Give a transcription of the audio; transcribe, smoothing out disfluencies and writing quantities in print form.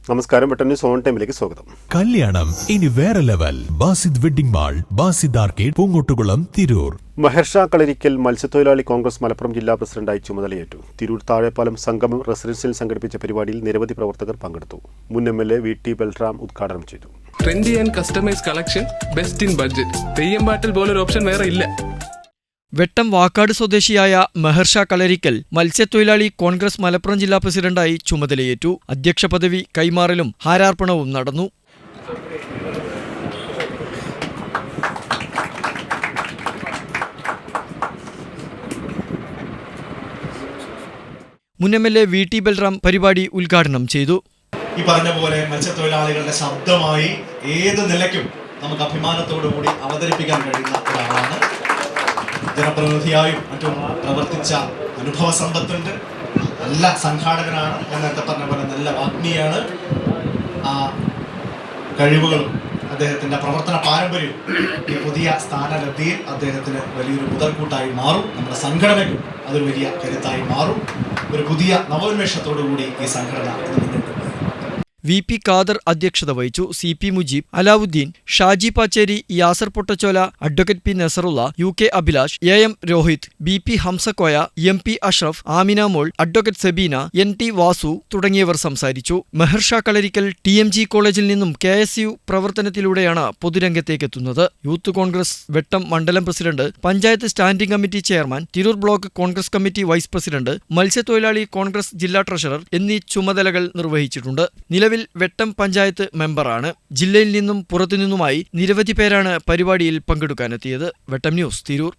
നമസ്കാരം. പെട്ടെന്ന് സോൺ ടൈമിലേക്ക് സ്വാഗതം. കല്യാണം ഇനി വേറെ level. Basid wedding mall, Basid arcade, Poongottukulam, Tirur. Maharsha Kalarikkal മത്സ്യത്തൊഴിലാളി കോൺഗ്രസ് മലപ്പുറം ജില്ലാ പ്രസിഡന്റായി ചുമതലയേറ്റു. തിരൂർ താഴെപ്പാലം സംഗമം റെസിഡൻസിൽ സംഘടിപ്പിച്ച പരിപാടിയിൽ നിരവധി പ്രവർത്തകർ പങ്കെടുത്തു. മുൻ MLA VT ബൽറാം ഉദ്ഘാടനം ചെയ്തു. Trendy and customise collection, best in budget. തെയ്യമ്പാട്ടിൽ പോലൊരു ഓപ്ഷൻ വേറെ ഇല്ല. വെട്ടം വാക്കാട് സ്വദേശിയായ മഹർഷ കളരിക്കൽ മത്സ്യത്തൊഴിലാളി കോൺഗ്രസ് മലപ്പുറം ജില്ലാ പ്രസിഡന്റായി ചുമതലയേറ്റു. അധ്യക്ഷ പദവി കൈമാറലും ഹാരാർപ്പണവും നടന്നു. മുൻ MLA VT ബൽറാം പരിപാടി ഉദ്ഘാടനം ചെയ്തു. ഈ പറഞ്ഞ പോലെ മത്സ്യത്തൊഴിലാളികളുടെ ശബ്ദമായി ഏത് നിലയ്ക്കും നമുക്ക് അഭിമാനത്തോടുകൂടി അവതരിപ്പിക്കാൻ കഴിയുന്ന ഒരാളാണ്. ജനപ്രതിനിധിയായും മറ്റും പ്രവർത്തിച്ച അനുഭവ സമ്പത്തുണ്ട്. നല്ല സംഘാടകനാണ്. എന്നത്തെ പറഞ്ഞ പോലെ നല്ല വാഗ്മിയാണ്. ആ കഴിവുകളും അദ്ദേഹത്തിൻ്റെ പ്രവർത്തന പാരമ്പര്യവും ഈ പുതിയ സ്ഥാനലബ്ധിയിൽ അദ്ദേഹത്തിന് വലിയൊരു മുതൽക്കൂട്ടായി മാറും. നമ്മുടെ സംഘടനയ്ക്കും അതൊരു വലിയ കരുത്തായി മാറും. ഒരു പുതിയ നവോന്മേഷത്തോടു കൂടി ഈ സംഘടന മുന്നോട്ട് പോകും. VP ഖാദർ അധ്യക്ഷത വഹിച്ചു. CP Mujeeb, Alavudheen, Shaji Pacheri, Yasar Pottachola, advocate P Nasarulla, UK Abhilash, AM Rohith, BP Hamsakoya, MP Ashraf, Amina മോൾ, അഡ്വക്കേറ്റ് സെബീന, NT വാസു തുടങ്ങിയവർ സംസാരിച്ചു. മഹർഷ കളരിക്കൽ TMG കോളേജിൽ നിന്നും KSU പ്രവർത്തനത്തിലൂടെയാണ് പൊതുരംഗത്തേക്കെത്തുന്നത്. യൂത്ത് കോൺഗ്രസ് വെട്ടം മണ്ഡലം president, panchayat standing committee chairman, Tirur block Congress committee vice president, മത്സ്യത്തൊഴിലാളി കോൺഗ്രസ് ജില്ലാ ട്രഷറർ എന്നീ ചുമതലകൾ നിർവഹിച്ചിട്ടുണ്ട്. നിലവിൽ വെട്ടം പഞ്ചായത്ത് മെമ്പറാണ്. ജില്ലയിൽ നിന്നും പുറത്തുനിന്നുമായി നിരവധി പേരാണ് പരിപാടിയിൽ പങ്കെടുക്കാനെത്തിയത്. വെട്ടം ന്യൂസ്, തിരൂർ.